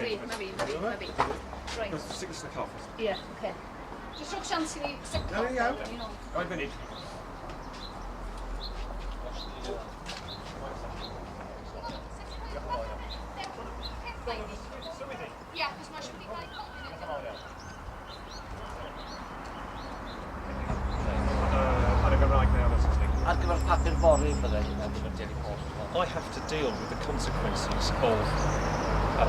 fi. Right. Stick this in the car. Yeah, okay. Just rhowch sians i ni sip Iawn, iawn. Right, Vinny. Ie, cos mae siwr i gael cofyn. Ar y Gymraeg neu ar y Saesneg? Ar gyfer papur fory bydde hynna ddim yn Daily Post. I have to deal with the consequences of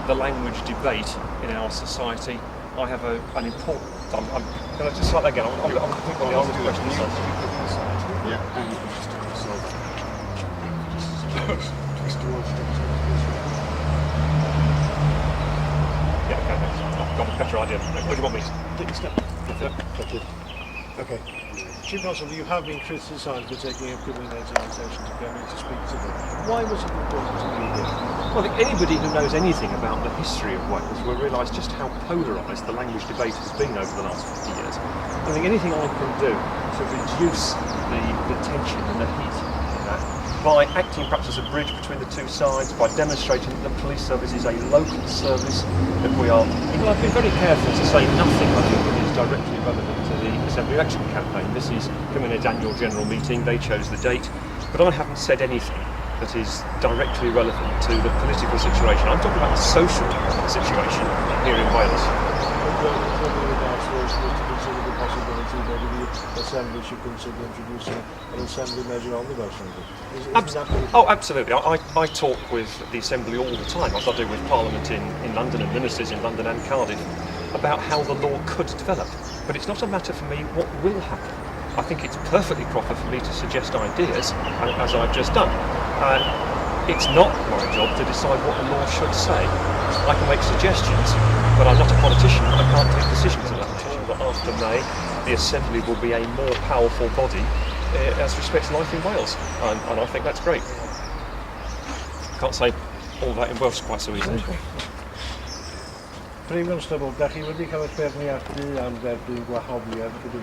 the language debate in our society. I have an important... can I just start that again? I'm thinking the answer to the question. Yeah. Yeah, okay, I've got a better idea. What do you want me to... Thank you. Okay. Chief Constable, you have been criticised for taking up Cymuned's invitation to come in to speak to them. Why was it important to you here? Well, I think anybody who knows anything about the history of Wales will realise just how polarised the language debate has been over the last 50 years. I think anything I can do to reduce the tension and the heat in that by acting perhaps as a bridge between the two sides, by demonstrating that the police service is a local service, that we are... Well, I've been very careful to say nothing I think that is directly relevant to the Assembly election campaign. This is Cymuned's annual general meeting, they chose the date, but I haven't said anything that is directly relevant to the political situation. I'm talking about the social situation here in Wales. The Assembly should consider introducing an Assembly measure on the Welsh Oh, absolutely. I talk with the Assembly all the time, as I do with Parliament in London and ministers in London and Cardiff, about how the law could develop. But it's not a matter for me what will happen. I think it's perfectly proper for me to suggest ideas, as I've just done. It's not my job to decide what the law should say. I can make suggestions, but I'm not a politician. I can't take decisions as a politician. But after May, the Assembly will be a more powerful body as respects life in Wales, and I think that's great. Can't say all that in Welsh quite so easily. Prif Gwnstabl, da chi wedi cael eich berniadu am dderbyn gwahoddiad gyda